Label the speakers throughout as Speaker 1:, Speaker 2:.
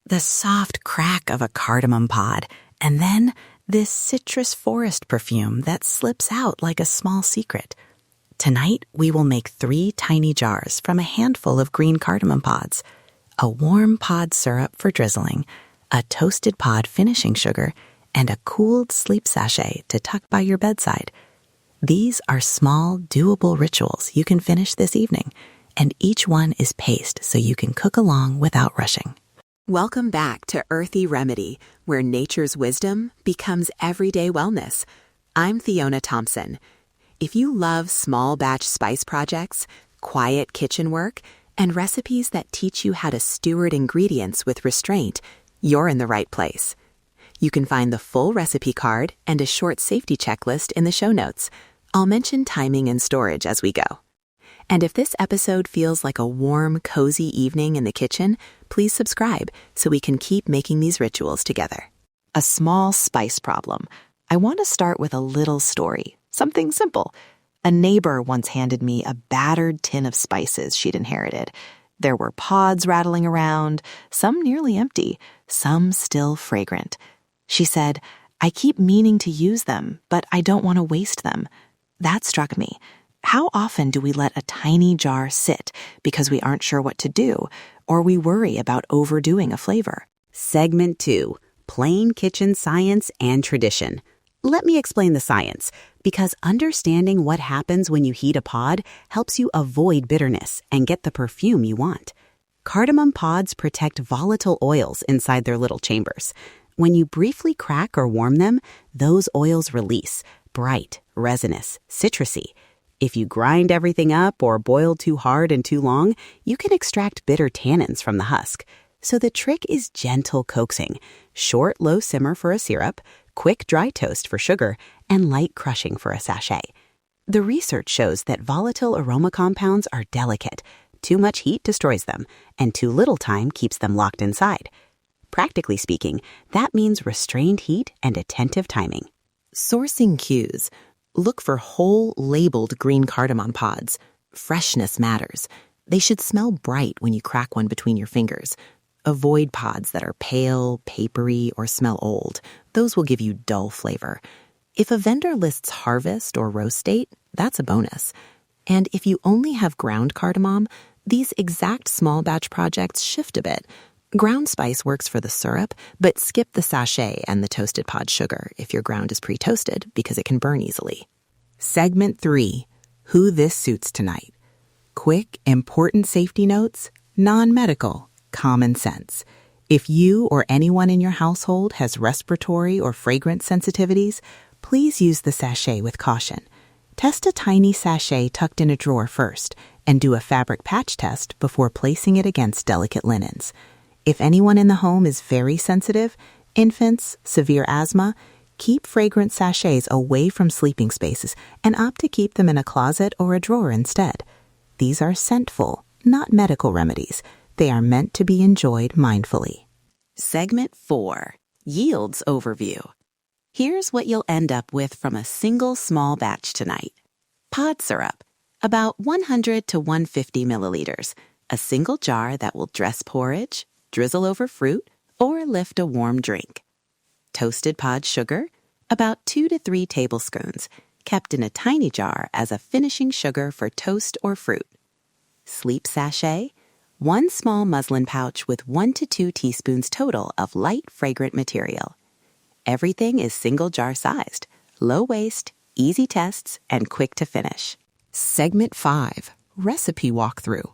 Speaker 1: the soft crack of a cardamom pod, and then this citrus forest perfume that slips out like a small secret. Tonight, we will make 3 tiny jars from a handful of green cardamom pods, a warm pod syrup for drizzling, a toasted pod finishing sugar, and a cooled sleep sachet to tuck by your bedside. These are small, doable rituals you can finish this evening, and each one is paced so you can cook along without rushing.
Speaker 2: Welcome back to Earthy Remedy, where nature's wisdom becomes everyday wellness. I'm Fiona Thompson. If you love small batch spice projects, quiet kitchen work, and recipes that teach you how to steward ingredients with restraint, you're in the right place. You can find the full recipe card and a short safety checklist in the show notes. I'll mention timing and storage as we go. And if this episode feels like a warm, cozy evening in the kitchen, please subscribe so we can keep making these rituals together.
Speaker 1: A small spice problem. I want to start with a little story, something simple. A neighbor once handed me a battered tin of spices she'd inherited. There were pods rattling around, some nearly empty, some still fragrant. She said, "I keep meaning to use them, but I don't want to waste them." That struck me. How often do we let a tiny jar sit because we aren't sure what to do, or we worry about overdoing a flavor?
Speaker 3: Segment 2, Plain Kitchen Science and Tradition. Let me explain the science, because understanding what happens when you heat a pod helps you avoid bitterness and get the perfume you want. Cardamom pods protect volatile oils inside their little chambers. When you briefly crack or warm them, those oils release, bright, resinous, citrusy. If you grind everything up or boil too hard and too long, you can extract bitter tannins from the husk. So the trick is gentle coaxing, short low simmer for a syrup, quick dry toast for sugar, and light crushing for a sachet. The research shows that volatile aroma compounds are delicate. Too much heat destroys them, and too little time keeps them locked inside. Practically speaking, that means restrained heat and attentive timing.
Speaker 2: Sourcing cues. Look for whole, labeled green cardamom pods. Freshness matters. They should smell bright when you crack one between your fingers. Avoid pods that are pale, papery, or smell old. Those will give you dull flavor. If a vendor lists harvest or roast date, that's a bonus. And if you only have ground cardamom, these exact small batch projects shift a bit. Ground spice works for the syrup, but skip the sachet and the toasted pod sugar if your ground is pre-toasted because it can burn easily.
Speaker 1: Segment 3, Who This Suits Tonight. Quick, important safety notes, non-medical, common sense. If you or anyone in your household has respiratory or fragrance sensitivities, please use the sachet with caution. Test a tiny sachet tucked in a drawer first and do a fabric patch test before placing it against delicate linens. If anyone in the home is very sensitive, infants, severe asthma, keep fragrance sachets away from sleeping spaces and opt to keep them in a closet or a drawer instead. These are scentful, not medical remedies. They are meant to be enjoyed mindfully.
Speaker 3: Segment 4, Yields Overview. Here's what you'll end up with from a single small batch tonight. Pod syrup, about 100 to 150 milliliters, a single jar that will dress porridge, drizzle over fruit, or lift a warm drink. Toasted pod sugar, about 2 to 3 tablespoons, kept in a tiny jar as a finishing sugar for toast or fruit. Sleep sachet, 1 small muslin pouch with 1 to 2 teaspoons total of light, fragrant material. Everything is single jar sized, low waste, easy tests, and quick to finish.
Speaker 2: Segment 5, Recipe Walkthrough.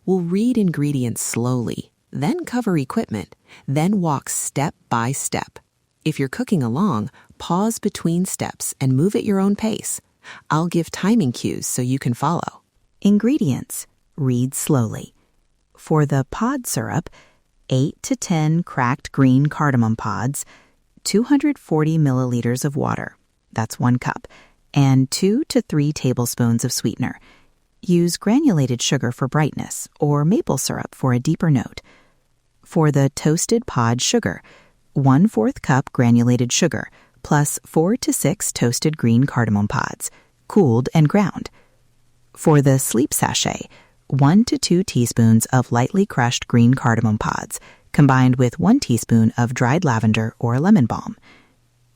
Speaker 2: We'll read ingredients slowly, then cover equipment, then walk step by step. If you're cooking along, pause between steps and move at your own pace. I'll give timing cues so you can follow.
Speaker 1: Ingredients. Read slowly. For the pod syrup, 8 to 10 cracked green cardamom pods, 240 milliliters of water, that's 1 cup, and 2 to 3 tablespoons of sweetener. Use granulated sugar for brightness or maple syrup for a deeper note. For the toasted pod sugar, 1/4 cup granulated sugar plus 4 to 6 toasted green cardamom pods, cooled and ground. For the sleep sachet, 1 to 2 teaspoons of lightly crushed green cardamom pods, combined with 1 teaspoon of dried lavender or lemon balm.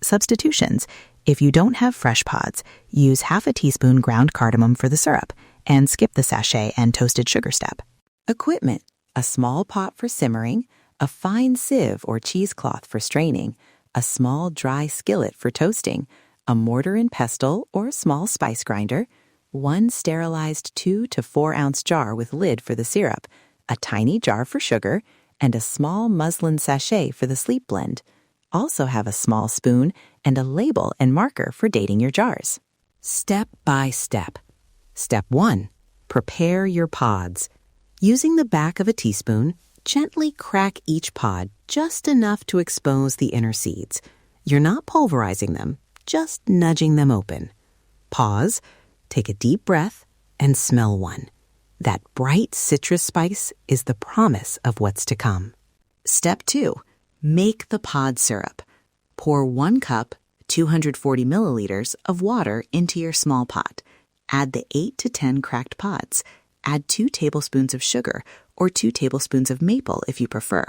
Speaker 1: Substitutions. If you don't have fresh pods, use half a teaspoon ground cardamom for the syrup and skip the sachet and toasted sugar step. Equipment. A small pot for simmering, a fine sieve or cheesecloth for straining, a small dry skillet for toasting, a mortar and pestle or small spice grinder, 1 sterilized 2 to 4 ounce jar with lid for the syrup, a tiny jar for sugar, and a small muslin sachet for the sleep blend. Also have a small spoon and a label and marker for dating your jars. Step by step. Step 1. Prepare your pods. Using the back of a teaspoon, gently crack each pod just enough to expose the inner seeds. You're not pulverizing them, just nudging them open. Pause, take a deep breath, and smell one. That bright citrus spice is the promise of what's to come. Step 2. Make the pod syrup. Pour 1 cup, 240 milliliters of water into your small pot. Add the 8 to 10 cracked pods. Add 2 tablespoons of sugar or 2 tablespoons of maple if you prefer.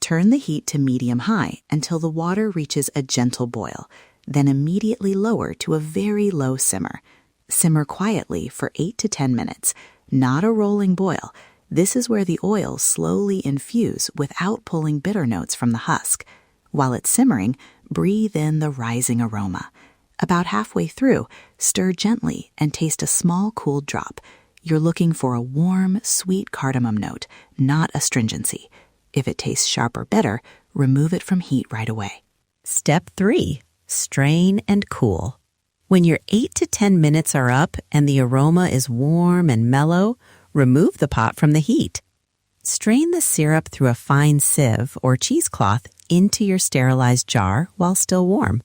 Speaker 1: Turn the heat to medium-high until the water reaches a gentle boil, then immediately lower to a very low simmer. Simmer quietly for 8 to 10 minutes, not a rolling boil. This is where the oils slowly infuse without pulling bitter notes from the husk. While it's simmering, breathe in the rising aroma. About halfway through, stir gently and taste a small cooled drop. You're looking for a warm, sweet cardamom note, not astringency. If it tastes sharp or bitter, remove it from heat right away. Step 3. Strain and cool. When your 8 to 10 minutes are up and the aroma is warm and mellow, remove the pot from the heat. Strain the syrup through a fine sieve or cheesecloth into your sterilized jar while still warm.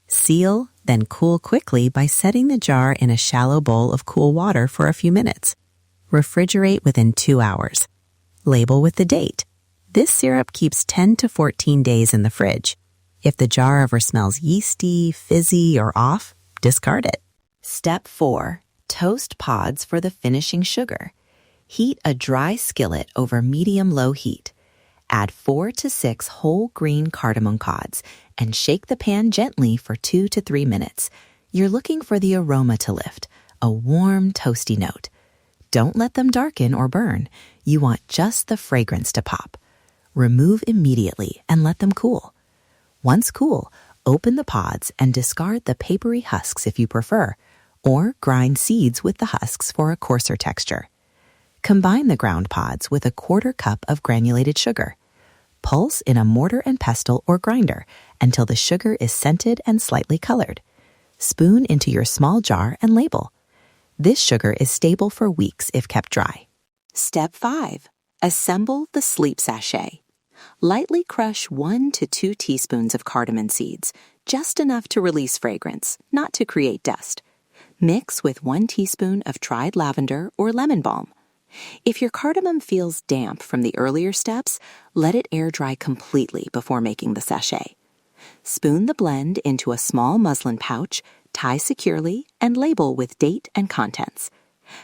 Speaker 1: Seal, then cool quickly by setting the jar in a shallow bowl of cool water for a few minutes. Refrigerate within 2 hours. Label with the date. This syrup keeps 10 to 14 days in the fridge. If the jar ever smells yeasty, fizzy, or off, discard it. Step 4. Toast pods for the finishing sugar. Heat a dry skillet over medium-low heat. Add 4 to 6 whole green cardamom pods and shake the pan gently for 2 to 3 minutes. You're looking for the aroma to lift, a warm, toasty note. Don't let them darken or burn. You want just the fragrance to pop. Remove immediately and let them cool. Once cool, open the pods and discard the papery husks if you prefer, or grind seeds with the husks for a coarser texture. Combine the ground pods with a 1/4 cup of granulated sugar. Pulse in a mortar and pestle or grinder until the sugar is scented and slightly colored. Spoon into your small jar and label. This sugar is stable for weeks if kept dry. Step 5. Assemble the sleep sachet. Lightly crush 1 to 2 teaspoons of cardamom seeds, just enough to release fragrance, not to create dust. Mix with 1 teaspoon of dried lavender or lemon balm. If your cardamom feels damp from the earlier steps, let it air dry completely before making the sachet. Spoon the blend into a small muslin pouch, tie securely, and label with date and contents.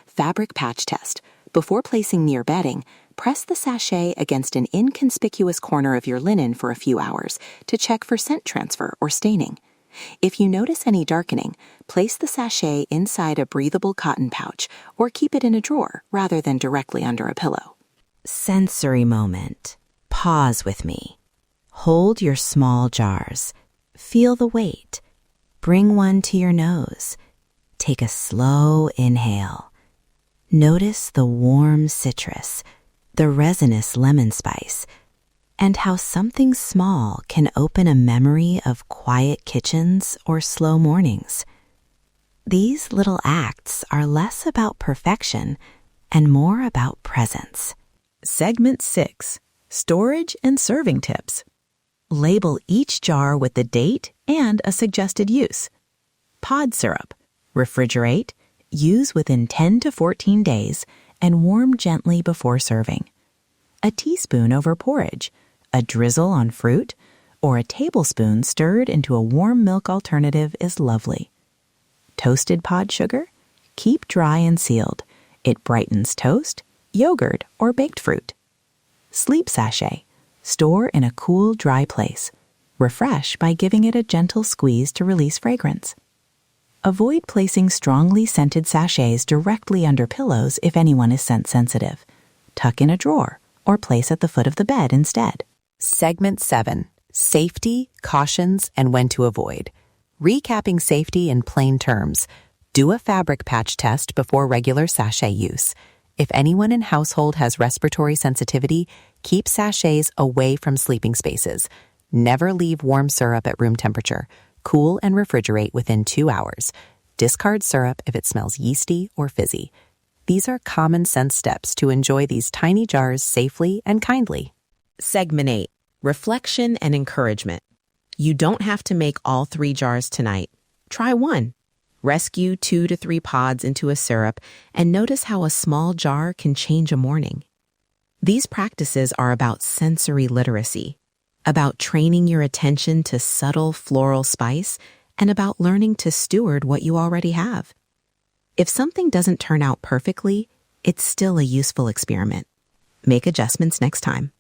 Speaker 1: Fabric patch test. Before placing near bedding, press the sachet against an inconspicuous corner of your linen for a few hours to check for scent transfer or staining. If you notice any darkening, place the sachet inside a breathable cotton pouch or keep it in a drawer rather than directly under a pillow. Sensory moment. Pause with me. Hold your small jars. Feel the weight. Bring one to your nose. Take a slow inhale. Notice the warm citrus, the resinous lemon spice, and how something small can open a memory of quiet kitchens or slow mornings. These little acts are less about perfection and more about presence. Segment 6. Storage and serving tips. Label each jar with the date and a suggested use. Pod syrup. Refrigerate. Use within 10 to 14 days and warm gently before serving. A teaspoon over porridge, a drizzle on fruit, or a tablespoon stirred into a warm milk alternative is lovely. Toasted pod sugar? Keep dry and sealed. It brightens toast, yogurt, or baked fruit. Sleep sachet. Store in a cool, dry place. Refresh by giving it a gentle squeeze to release fragrance. Avoid placing strongly scented sachets directly under pillows if anyone is scent sensitive. Tuck in a drawer or place at the foot of the bed instead.
Speaker 2: Segment 7. Safety, Cautions, and When to Avoid. Recapping safety in plain terms. Do a fabric patch test before regular sachet use. If anyone in household has respiratory sensitivity, keep sachets away from sleeping spaces. Never leave warm syrup at room temperature. Cool and refrigerate within 2 hours. Discard syrup if it smells yeasty or fizzy. These are common sense steps to enjoy these tiny jars safely and kindly.
Speaker 1: Segment 8. Reflection and encouragement. You don't have to make all 3 jars tonight. Try one. Rescue 2 to 3 pods into a syrup and notice how a small jar can change a morning. These practices are about sensory literacy, about training your attention to subtle floral spice, and about learning to steward what you already have. If something doesn't turn out perfectly, it's still a useful experiment. Make adjustments next time.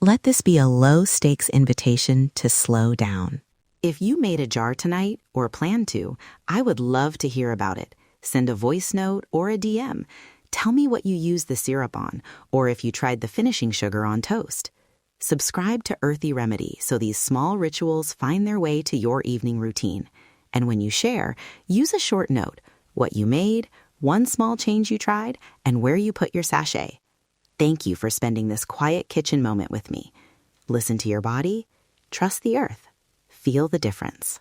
Speaker 1: Let this be a low-stakes invitation to slow down.
Speaker 3: If you made a jar tonight or plan to, I would love to hear about it. Send a voice note or a DM. Tell me what you used the syrup on, or if you tried the finishing sugar on toast. Subscribe to Earthy Remedy so these small rituals find their way to your evening routine. And when you share, use a short note, what you made, one small change you tried, and where you put your sachet. Thank you for spending this quiet kitchen moment with me. Listen to your body, trust the earth, feel the difference.